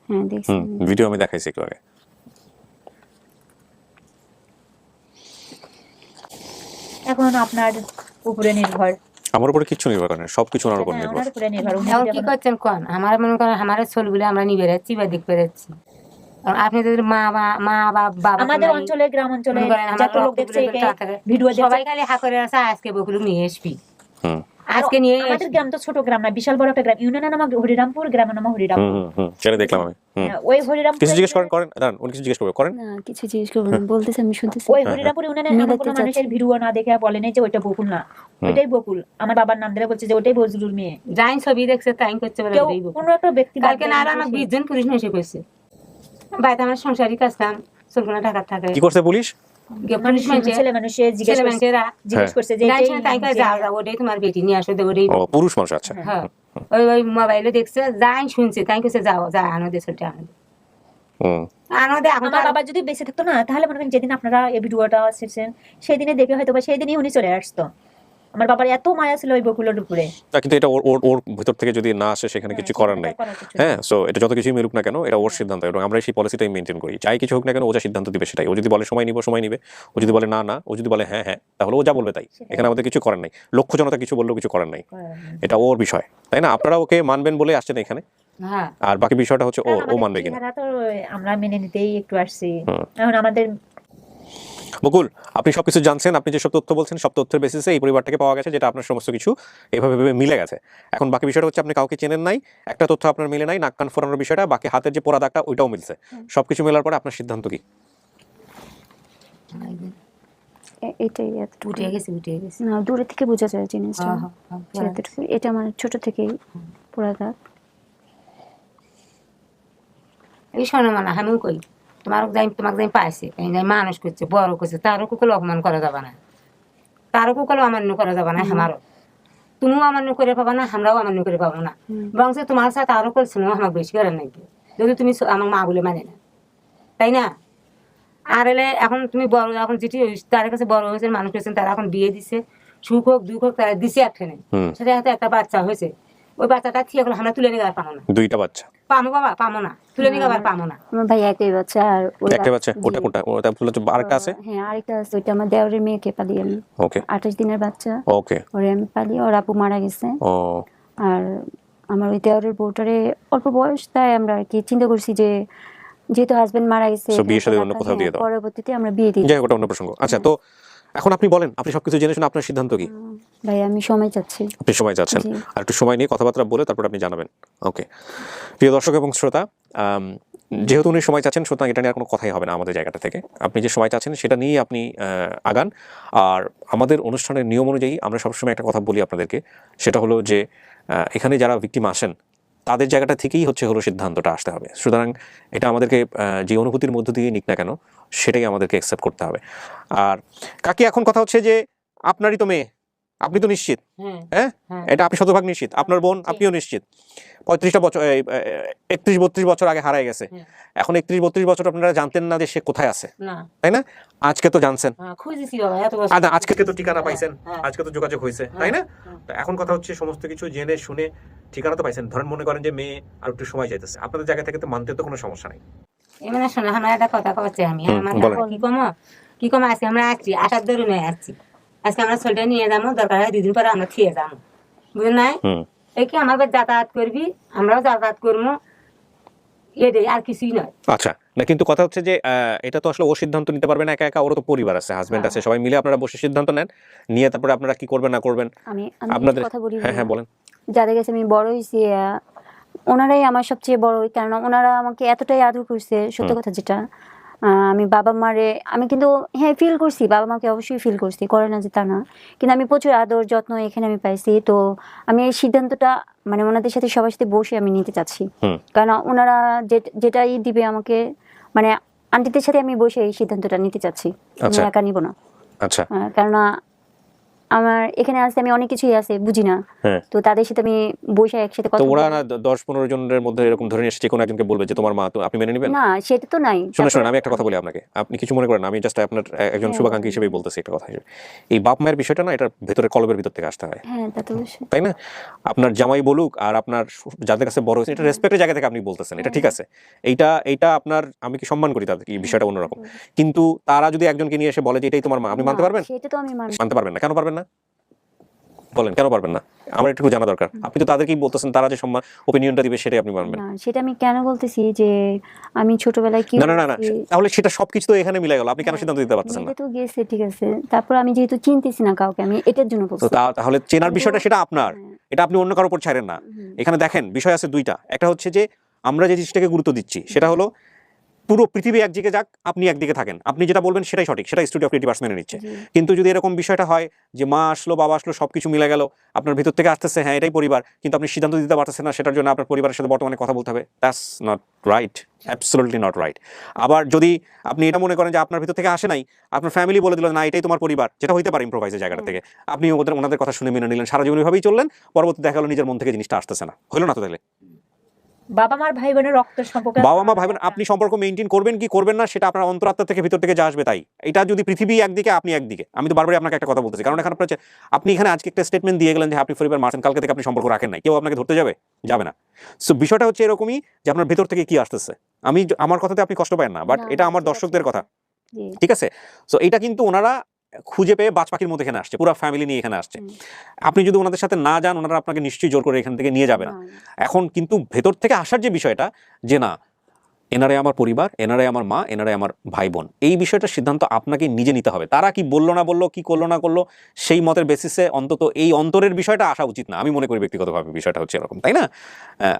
হ্যাঁ দেখছি ভিডিও আমি দেখাইছি একটু আগে। এখন আপনার উপরে নির্ভর। আমার উপরে কিচ্ছু নির্ভর করে না, সবকিছু ওনার উপর হ্যাঁ, নির্ভর। ওনার উপরে নির্ভর। উনি এখন যদি কি এখন- করছেন কোন আমার মনে করেন আমার ছোলগুলো আমরা নিয়ে বেড়াচ্ছি বা দিক বেড়াচ্ছি, আপনি যদি মা বাবা আমাদের অঞ্চলে গ্রাম অঞ্চলে মনে করেন আমার যত লোক দেখছে রক্তগুলো এটা থাকে, ভিডিও দেখছে। সবাই খালি হা করে আছে আজকে বকুলু নিয়ে আসবি, হুম আজকে নিয়ে আমাদের গ্রাম তো ছোট গ্রাম না, বিশাল বড় একটা গ্রাম। ইউনিয়নের নাম হরিরামপুর, গ্রামের নাম হরিরামপুর। সেটা দেখলাম আমি। ওই হরিরামপুর কিছু জিজ্ঞেস করেন দাঁড়ান, উনি কিছু জিজ্ঞেস করেন। না কিছু জিজ্ঞেস করবো না, বলতেছে আমি শুনতেছি ওই হরিরামপুর ইউনিয়নের এমন মিলাতে কোনো মানুষের চাচ্ছি। ভিডিও না দেখে বলে নাই যে ওইটা বকুল না, ওইটাই বকুল। আমার বাবার নাম ধরে বলছে যে ওইটাই বজলুর মেয়ে। যাই ছবি দেখছে তাই করছে বলে কেউ ওটাই বকুল। কোনো একটা ব্যক্তি কালকে না আর আমার 20 জন পুলিশ এসে করছে বাড়িতে আমার সংসারই কাজতাম চলগুনা ঢাকার থাকে কি করছে পুলিশ? পুলিশ মানুষের ছেলে মানুষের জিজ্ঞেস ছেলে করছে, মানুষেরা জিজ্ঞেস করছে যে যাই এটাই তাই করে যে- যাও যাও ওটাই তোমার বেটি নিয়ে আসো ওটাই ও পুরুষ মানুষ, আচ্ছা। হ্যাঁ ওই মোবাইলে দেখছে যাই শুনছে তাই করছে যাও যা আনো দে ছোট আনো দে হুম আনো দে এখন আমার বাবা যদি বেঁচে থাকতো না, তাহলে মনে করেন যেদিন আপনারা এই ভিডিওটা ছেড়েছেন সেই দিনে দেখে হয়তো বা সেই দিনই উনি চলে আসতো। আমার বাবার এত মায়া ছিল ওই বকুলের উপরে। না, কিন্তু এটা ওর ওর ওর ভিতর থেকে যদি না আসে সেখানে কিছু করার নাই। হ্যাঁ, সো এটা যত কিছুই মিলুক না কেন, এটা ওর সিদ্ধান্ত এবং আমরা সেই পলিসিটাই মেনটেন করি। যাই কিছু হোক না কেন, ও যা সিদ্ধান্ত দিবে সেটাই। ও যদি বলে সময় নিবে, ও যদি বলে না, ও যদি বলে হ্যাঁ, তাহলে ও যা বলবে তাই। এখানে আমাদের কিছু করার নাই। লক্ষ্য জনতা কিছু বললেও কিছু করার নাই, এটা ওর বিষয়, তাই না? আপনারা ওকে মানবেন বলে আসছেন এখানে, হ্যাঁ আর বাকি বিষয়টা হচ্ছে ও আমাদের মানবে কিনা। চেহারা তো আমরা মেনে নিতেই একটু আসছি। এখন আমাদের বকুল, আপনি সবকিছু জানছেন, আপনি যেসব তথ্য বলছেন সব তথ্যের বেসিসে এই পরিবার থেকে পাওয়া গেছে, যেটা আপনার সমস্ত কিছু এভাবে ভেবে মিলে গেছে। এখন বাকি বিষয়টা হচ্ছে আপনি কাউকে চেনেন নাই, একটা তথ্য আপনার মিলে নাই, নাক কান ফোরানোর বিষয়টা, বাকি হাতের যে পোড়া দাগটা ওইটাও মিলছে। সবকিছু মেলার পরে আপনার সিদ্ধান্ত কি? এটাই এতটুকু। উঠে গেছে না দূরে থেকে বোঝা যায় জিনিসটা, হ্যাঁ, হ্যাঁ, হ্যাঁ। এতটুকু। এটা আমার ছোট থেকেই পোড়া দাগ। এই শোনো মানে আমিও কই তোমাকে যাই পাইছে যাই মানুষ করছে বড় করছে তারও কুকল অপমান করা যাবে না, তারও কুকল অমান্য করা যাবে না, আমারও তুমিও অমান্য করে পাবা না, আমরাও অমান্য করে পাবো না। বরং তোমার সাথে আরো করছিল আমাকে বেশি করে নাকি, যদি তুমি আমার মা বলে মানে না, তাই না? আর এলে এখন তুমি বড়, এখন যেটি তার কাছে বড় হয়েছে মানুষ হয়েছেন, তারা এখন বিয়ে দিছে, সুখ হোক দুঃখ হোক তারা দিছে একখানে, সেটা হয়তো একটা বাচ্চা হয়েছে, ওই বাচ্চাটা ঠিক এখন আমরা তুলে নিয়ে গেলে পাবো না, দুইটা বাচ্চা পাবো বাবা পাবো না, তুলে নিয়ে গেলে পাবো না। আমার ভাই একটাই বাচ্চা, আর একটা বাচ্চা। ওটা কোনটা? ওটা বলতে আরেকটা আছে? হ্যাঁ আরেকটা আছে, ওইটা আমার দেওরের মেয়েকে পালি আমি। ওকে 28 দিনের বাচ্চা, ওকে ওরে আমি পালি। ওর আপু মারা গেছে, ও আর আমার ওই দেওরের বউটারে অল্প বয়স, তাই আমরা আর কি চিন্তা করছি যে যেহেতু হাজবেন্ড মারা গেছে, So, বিয়ে শাদী অন্য কোথাও দিয়ে দাও। পরবর্তীতে আমরা বিয়ে দিই। যাই হোক, ওটা অন্য প্রসঙ্গ। আচ্ছা, তো এখন আপনি বলেন, আপনি সবকিছু জেনে শুনে আপনার সিদ্ধান্ত কি? ভাই আমি সময় চাচ্ছি। আপনি সময় যাচ্ছেন, জি। আর একটু সময় নিয়ে কথাবার্তা বলে তারপর আপনি জানাবেন। ওকে, প্রিয় দর্শক এবং শ্রোতা, যেহেতু উনি সময় চাচ্ছেন, সুতরাং এটা নিয়ে আর কোনো কথাই হবে না আমাদের জায়গাটা থেকে। আপনি যে সময় চাচ্ছেন সেটা নিয়েই আপনি আগান। আর আমাদের অনুষ্ঠানের নিয়ম অনুযায়ী আমরা সবসময় একটা কথা বলি আপনাদেরকে, সেটা হলো যে এখানে যারা ভিকটিম আসেন তাদের জায়গাটা থেকেই হলো সিদ্ধান্তটা আসতে হবে। সুতরাং এটা আমাদেরকে যে অনুভূতির মধ্য দিয়ে নিক না কেন, সেটাই আমাদেরকে অ্যাকসেপ্ট করতে হবে। আর কাকি, এখন কথা হচ্ছে যে আপনারই তো মেয়ে, আপনি তো নিশ্চিত, হ্যাঁ এটা আপনি শতভাগ নিশ্চিত, আপনার বোন আপনিও নিশ্চিত। 35টা বছর 31-32 বছর আগে হারায় গেছে, এখন 31-32 বছর আপনারা জানতেন না যে সে কোথায় আছে, না তাই না? আজকে তো জানছেন, খুঁজেছি বাবা এত বছর। আজকে তো ঠিকানা পাইছেন, আজকে তো যোগাযোগ হয়েছে, তাই না? তো এখন কথা হচ্ছে সমস্ত কিছু জেনে শুনে ঠিকানা তো পাইছেন। ধরেন মনে করেন যে মেয়ে আর একটু সময় চাইতেছে, আপনাদের জায়গা থেকে তো মানতে তো কোনো সমস্যা নাই। এমনি শোনো আমার একটা কথা কচ্ছে আমি আমার বলেন। কি কম আজকে আমরা আসছি আসার দরুনে আসছি, আজকে আমরা ছোটটা নিয়ে যাবো, দরকার হয় 2 দিন পরে আমরা থিয়ে যাবো, বুঝলেন নাই? এই কি আমার যাতায়াত করবি, আমরাও যাতায়াত করবো, এটাই আর কিছুই নয়। আচ্ছা, না কিন্তু কথা হচ্ছে যে এটা তো আসলে ও সিদ্ধান্ত নিতে পারবে না একা একা, ওরও তো পরিবার আছে, হাজবেন্ড আছে, সবাই মিলে আপনারা বসে সিদ্ধান্ত নেন, নিয়ে তারপরে আপনারা কি করবেন না করবেন আমি আপনাদের। কথা বলি। হ্যাঁ বলেন। যাদের কাছে আমি বড় হয়েছি, ওনারাই আমার সবচেয়ে বড়, কেননা ওনারা আমাকে এতটাই আদর করছে। সত্য কথা যেটা, আমি বাবা মারে আমি কিন্তু হ্যাঁ ফিল করছি, বাবা মাকে অবশ্যই ফিল করছি, করে না যে তা না, কিন্তু আমি প্রচুর আদর যত্ন এখানে আমি পাইছি। তো আমি এই সিদ্ধান্তটা মানে ওনাদের সাথে সবার সাথে বসে আমি নিতে চাচ্ছি, কারণ ওনারা যেটাই দিবে আমাকে, মানে আন্টিদের সাথে আমি বসে এই সিদ্ধান্তটা নিতে চাচ্ছি, আমি একা নিব না। আচ্ছা, কেননা আমার এখানে আসতে আমি অনেক কিছুই আছে বুঝি না, হ্যাঁ। তো তাদের সাথে আমি বসে একসাথে তো কথা ওরা বলি। না 10-15 জনের মধ্যে এরকম ধরে নিয়ে এসে যে কোনো একজনকে বলবে যে তোমার মা, তো আপনি মেনে নেবেন? না সেটা তো নাই। শুনে তারপর আমি একটা কথা বলি আপনাকে, আপনি কিছু মনে করেন না, আমি জাস্ট আপনার একজন হ্যাঁ, শুভাকাঙ্ক্ষী হিসেবেই বলতেছি একটা কথা হিসেবে। এই বাপ মায়ের বিষয়টা না, এটা ভেতরে কলবের ভিতর থেকে আসতে হয়, হ্যাঁ তা তো অবশ্যই। তাই না? আপনার জামাই বলুক আর আপনার যাদের কাছে বড় হয়েছে, এটা রেসপেক্টের জায়গা থেকে আপনি বলতেছেন, এটা ঠিক আছে, এইটা আপনার, আমি কি সম্মান করি তাদের, এই বিষয়টা অন্যরকম। কিন্তু তারা যদি একজনকে নিয়ে এসে বলে যে এটাই তোমার মা, আপনি মানতে না, পারবেন? সেটা তো আমি মানতে পারবেন না। কেন পারবেন না? বলেন কেন পারবেন না? আমার একটু জানা দরকার। আপনি তো তাদেরকেই বলতেছেন, তারা যে সম্মান ওপিনিয়নটা দিবে সেটাই আপনি মানবেন। না, সেটা আমি কেন বলতেছি যে আমি ছোটবেলায় কি না, হয়েছে, তাহলে সেটা সবকিছু তো এখানে মিলে গেল, আপনি কেন সিদ্ধান্ত দিতে পারতেছেন না? মিলে তো গেছে ঠিক আছে, তারপর আমি যেহেতু চিনতেছি না কাউকে, আমি এটার জন্য তো বলছি। তাহলে চেনার বিষয়টা সেটা আপনার, হ্যাঁ, এটা আপনি অন্য কারোর উপর ছাড়েন না। হুম, এখানে দেখেন বিষয় আছে দুইটা, একটা হচ্ছে যে আমরা যে জিনিসটাকে গুরুত্ব দিচ্ছি সেটা হলো পুরো পৃথিবী একদিকে যাক, আপনি একদিকে থাকেন, আপনি যেটা বলবেন সেটাই সঠিক, সেটা স্টুডি অফ ক্রিয়েটিভ মেনে নিচ্ছে। জি, কিন্তু যদি এরকম বিষয়টা হয় যে মা আসলো, বাবা আসলো, সবকিছু মিলে গেল, আপনার ভিতর থেকে আসতেছে হ্যাঁ এটাই পরিবার, কিন্তু আপনি সিদ্ধান্ত দিতে পারতেছেন না, সেটার জন্য আপনার পরিবারের সাথে বর্তমানে কথা বলতে হবে, that's not right, absolutely not right. আবার যদি আপনি এটা মনে করেন যে আপনার ভিতর থেকে আসে নাই, আপনার ফ্যামিলি বলে দিল না এটাই তোমার পরিবার, যেটা হইতে পারে ইম্প্রোভাইজের জায়গাটা থেকে, আপনি ওনাদের কথা শুনে মেনে নিলেন, সারা জীবন ভাবেই চললেন, পরবর্তী দেখা গেলো নিজের মন থেকে জিনিসটা আসতেছে না, হলো না তো তাহলে? বাবা মার ভাই বোনের রক্তের সম্পর্ক বাবা মা ভাইবেন, আপনি সম্পর্ক মেইনটেইন করবেন কি করবেন না সেটা আপনার অন্তরাত্মা থেকে ভিতর থেকে যা আসবে তাই। এটা যদি পৃথিবী একদিকে আপনি একদিকে, আমি তো বারবারই আপনাকে একটা কথা বলতেছি, কারণ এখানে আপনি এখানে আজকে একটা স্টেটমেন্ট দিয়ে গেলেন যে আপনি পরিবার মারছেন, কালকে থেকে আপনি সম্পর্ক রাখেন নাই, কেউ আপনাকে ধরতে যাবে না। সো বিষয়টা হচ্ছে এরকমই যে আপনার ভিতর থেকে কি আসতেছে। আমার কথাতে আপনি কষ্ট পাবেন না, বাট না, এটা না, আমার ঠিক আছে, দর্শকদের কথা, জি, ঠিক আছে? সো এটা কিন্তু ওনারা খুঁজে পেয়ে বাজ পাখির মধ্যে এখানে আসছে, পুরো ফ্যামিলি নিয়ে এখানে আসছে। হুম, আপনি যদি ওনাদের সাথে না যান, ওনারা আপনাকে নিশ্চয়ই জোর করে এখান থেকে নিয়ে যাবে না। না, এখন কিন্তু ভেতর থেকে আসার যে বিষয়টা, যে না এনারাই আমার পরিবার, এনারাই আমার মা, এনারাই আমার ভাই বোন, এই বিষয়টার সিদ্ধান্ত আপনাকে নিজে নিতে হবে। তারা কি বললো না বললো, কি করলো না করলো, সেই মতের বেসিসে অন্তত এই অন্তরের বিষয়টা আসা উচিত না, আমি মনে করি ব্যক্তিগতভাবে বিষয়টা হচ্ছে এরকম, তাই না?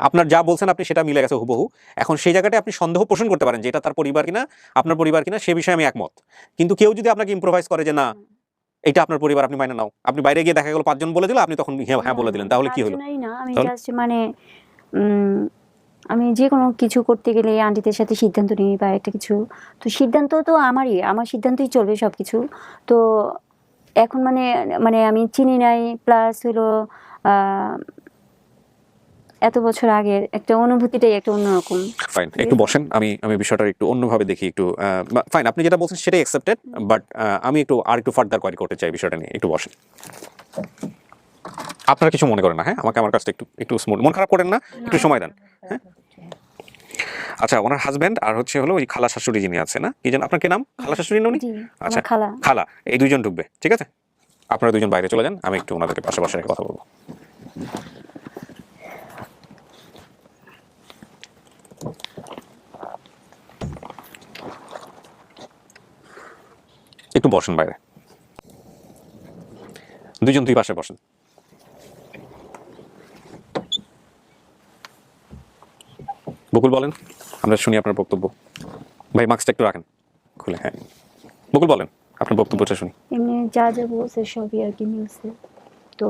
আপনার যা বলছেন আপনি সেটা মিলে গেছে হুবহু। এখন সেই জায়গাটায় আপনি সন্দেহ পোষণ করতে পারেন যে এটা তার পরিবার কিনা, আপনার পরিবার কিনা, সে বিষয়ে আমি একমত। কিন্তু কেউ যদি আপনাকে ইম্প্রোভাইজ করে যে না এটা আপনার পরিবার, আপনি মাইনে নাও, আপনি বাইরে গিয়ে দেখা গেল 5 জন বলে দিল, আপনি তখন হ্যাঁ বলে দিলেন, তাহলে কি হলো? তার জন্যই না, আমি তাহলে? জাস্ট মানে আমি যে কোনো কিছু করতে গেলে আন্টিদের সাথে সিদ্ধান্ত নিই বা একটা কিছু, তো সিদ্ধান্ত তো আমার সিদ্ধান্তই চলবে সব কিছু। তো এখন মানে মানে আমি চিনি নাই, প্লাস হলো এত বছর আগের একটা অনুভূতিটাই একটা অন্যরকম। ফাইন, একটু বসেন, আমি বিষয়টা একটু অন্যভাবে দেখি একটু। ফাইন, আপনি যেটা বলছেন সেটাই অ্যাকসেপ্টেড, বাট আমি একটু ফার্দার কোয়ারি করতে চাই বিষয়টা নিয়ে, একটু বসেন। আপনারা কিছু মনে করেন না, হ্যাঁ? আমার কাছটা একটু স্মুথ, মন খারাপ করেন না, একটু সময় দেন, হ্যাঁ? আচ্ছা, ওনার হাজবেন্ড আর হচ্ছে হলো ওই খালা শাশুড়ি যিনি আছে না, কি যেন আপনার কি নাম? খালা শাশুড়ি না উনি? জি, আচ্ছা, আমার খালা। খালা, এই দুইজন ঢুকবে, ঠিক আছে? আপনারা দুইজন বাইরে চলে যান, আমি একটু ওনাদেরকে পাশাপাশি রেখে কথা বলবো। একটু বসেন বাইরে, দুইজন দুই পাশে বসেন। বকুল বলেন, আমরা শুনি আপনার বক্তব্য। ভাই মাস্কটা একটু রাখেন খুলে, হ্যাঁ বকুল বলেন আপনার বক্তব্যটা শুনি। এমনি যা যা বলছে সবই আর কি মিলছে। তো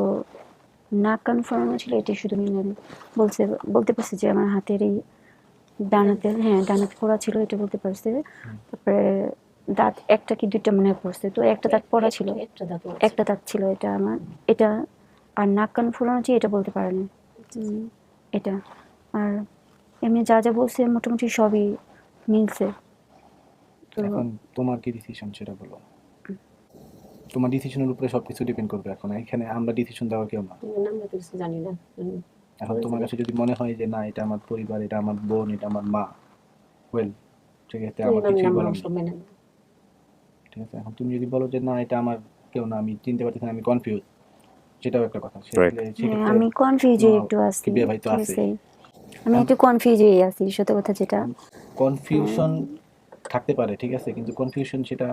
নাক কান ফোরানো ছিল, এটাই শুধু মিলেনি। বলতে পারছে যে আমার হাতের এই ডানাতে, হ্যাঁ ডানাতে ফোড়া ছিল, এটা বলতে পারছে। তারপরে দাঁত একটা কি দুইটা মনে হয় পড়ছে, তো একটা দাঁত পড়া ছিল, একটা দাঁত ছিল এটা আমার, এটা। আর নাক কান ফোরানো ছিল এটা বলতে পারেনি। এটা আর এমনি যা যা বলছে মোটামুটি সবই মিলছে। তো এখন তোমার কি ডিসিশন সেটা বলো। তোমার ডিসিশনের উপরে সবকিছু ডিপেন্ড করবে। এখন এখানে আমরা ডিসিশন দেওয়া কেউ না। আমরা তো কিছু জানি না। এখন তোমার কাছে যদি মনে হয় যে না এটা আমার পরিবার, এটা আমার বোন, এটা আমার মা, ওয়েল ঠিক আছে, আমার কিছুই বলার নেই। ঠিক আছে, এখন তুমি যদি বলো যে না এটা আমার কেউ না, আমি চিনতে পারতেছি না, আমি কনফিউজ, সেটাও একটা কথা। হ্যাঁ, আমি কনফিউজে একটু আছি, বিয়ে ভাই তো ঠিক আছে। আছে, আমি একটু কনফিউজে আছি, সত্য কথা যেটা। কনফিউশন থাকতে পারে, ঠিক আছে, কিন্তু কনফিউশন সেটা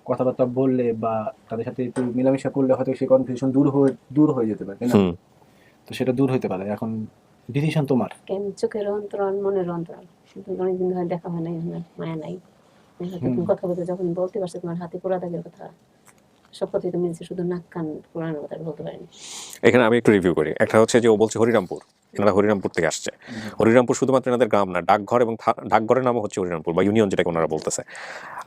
কথাবার্তা বললে বা তাদের সাথে একটু মেলামেশা করলে হয়তো সেই কনফিউশন দূর হয়ে যেতে পারে, তাই না? তো সেটা দূর হতে পারে। এখন ডিসিশন তোমার। কেন চোখের অন্তরাল, মনের অন্তরাল, কিন্তু অনেকদিন ধরে দেখা হয় নাই, মায়া নাই। তুমি কথা বলতে যখন বলতে পারছো তোমার হাতে পোড়া দাগের কথা, সব কথাই তুমি শুধু নাক কান পোড়ানোর কথা বলতে পারিনি। এখানে আমি একটু রিভিউ করি। একটা হচ্ছে যে ও বলছে হরিরামপুর, এনারা হরিরামপুর থেকে আসছে। হরিরামপুর শুধুমাত্র এনাদের গ্রাম না, ডাকঘর এবং ডাকঘরের নামও হচ্ছে হরিরামপুর বা ইউনিয়ন, যেটাকে ওনারা বলতেছে।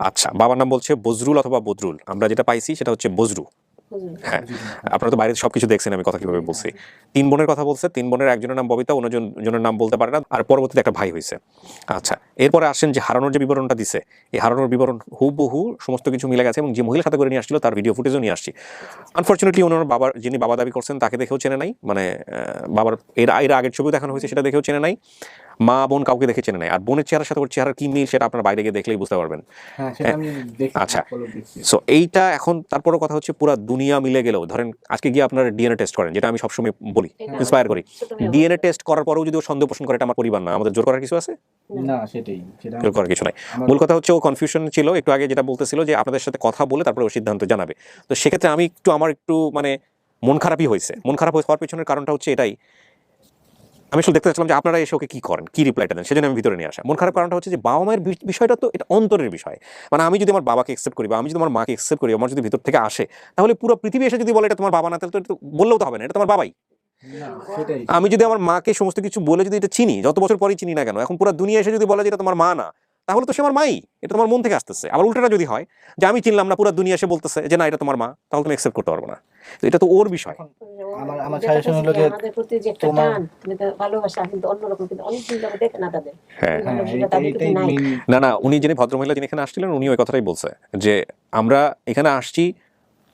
আচ্ছা, বাবার নাম বলছে বজরুল অথবা বদরুল, আমরা যেটা পাইছি সেটা হচ্ছে বজরু, হ্যাঁ, আপনারা তো বাইরে সবকিছু দেখছেন আমি কথা কিভাবে বলছি। 3 বোনের কথা বলছে, 3 বোনের একজনের নাম ববিতা, অন্যজনের নাম বলতে পারে না, আর পরবর্তীতে একটা ভাই হয়েছে। আচ্ছা, এরপরে আসেন যে হারানোর যে বিবরণটা দিছে, এই হারানোর বিবরণ হুবহু সমস্ত কিছু মিলে গেছে, এবং যে মহিলার সাথে করে নিয়ে আসছিল তার ভিডিও ফুটেজও নিয়ে আসছি। আনফর্চুনেটলি ওনার বাবার, যিনি বাবা দাবি করছেন, তাকে দেখেও চেনে নাই, মানে বাবার এর আগের ছবিও দেখানো হয়েছে, সেটা দেখেও চেনে নাই, মা বোন কাউকে দেখে চেনে নাই। আর বোনের চেহারার সাথে ওর চেহারার কি মিল সেটা আপনার বাইরে গিয়ে দেখলেই বুঝতে পারবেন। হ্যাঁ, সেটা আমি দেখি। আচ্ছা, সো এইটা এখন তারপরও কথা হচ্ছে পুরো দুনিয়া মিলে গেলেও, ধরেন আজকে গিয়ে আপনার ডিএনএ টেস্ট করেন, যেটা আমি সবসময় বলি, ইন্সপায়ার করি, ডিএনএ টেস্ট করার পরেও যদি ও সন্দেহ পোষণ করে, এটা আমার পরিবার না, আমাদের জোর করার কিছু আছে? না, সেটা জোর করার কিছু নাই। মূল কথা হচ্ছে ও কনফিউশন ছিল একটু আগে, যেটা বলতেছিল যে আপনাদের সাথে কথা বলে তারপরে ও সিদ্ধান্ত জানাবে। তো সেক্ষেত্রে আমি আমার একটু মানে মন খারাপই হয়েছে। মন খারাপ হওয়ার পেছনের কারণটা হচ্ছে এটাই, আমি আসলে দেখতে চাচ্ছিলাম যে আপনারা এসে ওকে কি করেন, কি রিপ্লাইটা দেন, সেজন্য আমি ভিতরে নিয়ে আসা। মন খারাপ কারণটা হচ্ছে যে বাবা মায়ের বিষয়টা তো এটা অন্তরের বিষয়। মানে আমি যদি আমার বাবাকে অ্যাকসেপ্ট করি, বা আমি যদি আমার মাকে অ্যাকসেপ্ট করি, আমার যদি ভিতর থেকে আসে, তাহলে পুরো পৃথিবী এসে যদি বলে এটা তোমার বাবা না, তাহলে তো বললেও তো হবে না, এটা তোমার বাবাই। না, সেটাই। আমি যদি আমার মাকে সমস্ত কিছু বলে যদি এটা চিনি, যত বছর পরেই চিনি না কেন, এখন পুরো দুনিয়া এসে যদি বলে যে এটা তোমার মা না, তাহলে তো সে আমার মাই, এটা তোমার মন থেকে আসতেছে। আবার উল্টাটা যদি হয় যে আমি চিনলাম না, পুরো দুনিয়া এসে বলতেছে যে না এটা তোমার মা, তাহলে তুমি অ্যাকসেপ্ট করতে পারবো না। তো এটা তো ওর বিষয়। আমার সাজেশন হলো যে আমাদের প্রতি যে একটা তোমার- টান, তুমি তো ভালোবাসা কিন্তু অন্যরকম, কিন্তু অনেক দিন যাবে দেখে না তাদের হ্যাঁ, এই হ্যাঁ, ভালোবাসাটা তাদের প্রতি এটাই নাই। মেইন। না, উনি যিনি ভদ্রমহিলা যিনি এখানে আসছিলেন, উনি ওই কথাটাই বলছে যে আমরা এখানে আসছি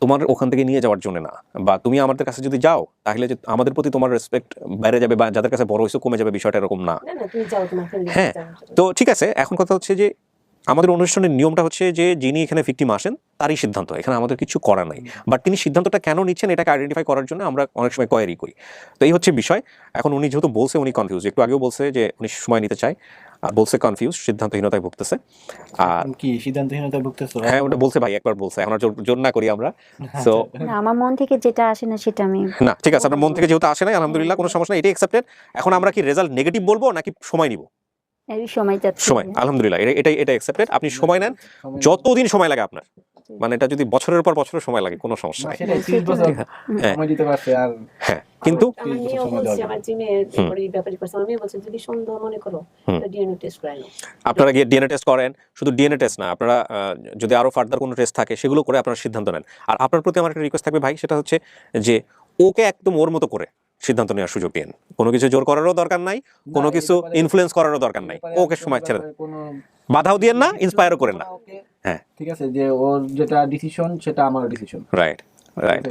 তোমার ওখান থেকে নিয়ে যাওয়ার জন্য না, বা তুমি আমাদের কাছে যদি যাও তাহলে যে আমাদের প্রতি তোমার রেসপেক্ট বেড়ে যাবে, বা যাদের কাছে বড় হয়েছে কমে যাবে, বিষয়টা এরকম না। না না, তুমি যাও তোমার ফ্যামিলি হ্যাঁ, তো ঠিক আছে। এখন কথা হচ্ছে যে আমাদের অনুষ্ঠানের নিয়মটা হচ্ছে যে যিনি এখানে ভিকটিম আসেন তারই সিদ্ধান্ত, এখানে আমাদের কিছু করার নাই। বাট তিনি সিদ্ধান্তটা কেন নিচ্ছেন এটাকে আইডেন্টিফাই করার জন্য আমরা অনেক সময় কোয়ারি করি। তো এই হচ্ছে বিষয়। এখন উনি যেহেতু বলছে উনি কনফিউজ, একটু আগেও বলছে যে উনি সময় নিতে চায়, আর বলছে কনফিউজ, সিদ্ধান্তহীনতায় ভুগতেছে। আর এখন কি সিদ্ধান্তহীনতায় ভুগতেছো? হ্যাঁ, ওটা বলছে ভাই, একবার বলছে, এখন আর জোর না করি আমরা। সো না, আমার মন থেকে যেটা আসে না সেটা আমি না, ঠিক আছে, আপনার মন থেকে যেহেতু আসে নাই, আলহামদুলিল্লাহ, কোনো সমস্যা নেই, এটাই অ্যাকসেপ্টেড। এখন আমরা কি রেজাল্ট নেগেটিভ বলবো নাকি সময় নিব? এই সময় যাচ্ছে। সময়, আলহামদুলিল্লাহ, এটা অ্যাকসেপ্টেড। আপনি সময় নেন, যতদিন সময় লাগে আপনার, মানে এটা যদি বছরের পর বছর সময় লাগে কোনো সমস্যা না, নেই। সেটাই 30 বছর হ্যাঁ। সময় দিতে পারছে। আর হ্যাঁ, কিন্তু আমার মেয়েও সময় বলছে, দেওয়া আমার যে মেয়ে ওর এই ব্যাপারে করছে, আমার মেয়ে বলছে যদি সন্দেহ মনে করো ডিএনএ টেস্ট করাই নাও। আপনারা গিয়ে ডিএনএ টেস্ট করেন, শুধু ডিএনএ টেস্ট না, আপনারা যদি আরো ফার্দার কোনো টেস্ট থাকে সেগুলো করে আপনারা সিদ্ধান্ত নেন। আর আপনার প্রতি আমার একটা রিকোয়েস্ট থাকবে ভাই, সেটা হচ্ছে যে ওকে একদম ওর মতো করে সিদ্ধান্ত নেওয়ার সুযোগ দিন। কোনো কিছু জোর করারও দরকার নাই, কোনো কিছু ইনফ্লুয়েন্স করারও দরকার নাই। ওকে সময় ছেড়ে দেন, কোনো বাধাও দিয়েন না, ইন্সপায়ারও করেন না। হ্যাঁ, ঠিক আছে, যে ওর যেটা ডিসিশন সেটা আমার ডিসিশন। রাইট।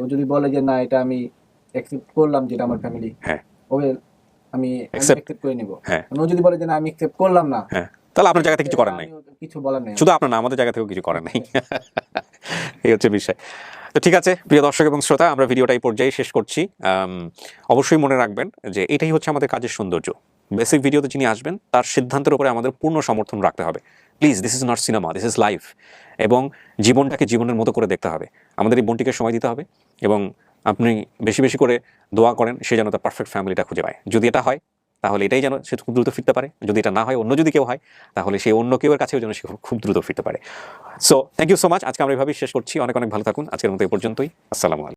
ও যদি বলে যে না এটা আমি অ্যাকসেপ্ট করলাম, যেটা আমার ফ্যামিলি, হ্যাঁ, ওকে আমি Accept. অ্যাকসেপ্ট করে নিব। হ্যাঁ। ও যদি বলে যে না আমি অ্যাকসেপ্ট করলাম না, হ্যাঁ, তাহলে আপনার জায়গা থেকে কিছু করার নাই, আমি কিছু বলার নাই। শুধু আপনার না, আমাদের জায়গা থেকেও কিছু করার নেই। এই হচ্ছে বিষয়। তো ঠিক আছে প্রিয় দর্শক এবং শ্রোতা, আমরা ভিডিওটা এই পর্যায়ে শেষ করছি। অবশ্যই মনে রাখবেন যে এটাই হচ্ছে আমাদের কাজের সৌন্দর্য। বেসিক ভিডিওতে যিনি আসবেন তার সিদ্ধান্তের উপরে আমাদের পূর্ণ সমর্থন রাখতে হবে। Please, this is not cinema, this is life. এবং জীবনটাকে জীবনের মতো করে দেখতে হবে। আমাদের এই বোনটিকে সময় দিতে হবে, এবং আপনি বেশি বেশি করে দোয়া করেন সে যেন তার পারফেক্ট ফ্যামিলিটা খুঁজে পায়। যদি এটা হয় তাহলে এটাই যেন সে খুব দ্রুত ফিরতে পারে, যদি এটা না হয়, অন্য যদি কেউ হয়, তাহলে সেই অন্য কেউর কাছেও যেন সে খুব দ্রুত ফিরতে পারে। So thank you so much. আজকে আমরা এভাবেই শেষ করছি। অনেক অনেক ভালো থাকুন। আজকের মতো এই পর্যন্তই। আসসালামু আলাইকুম।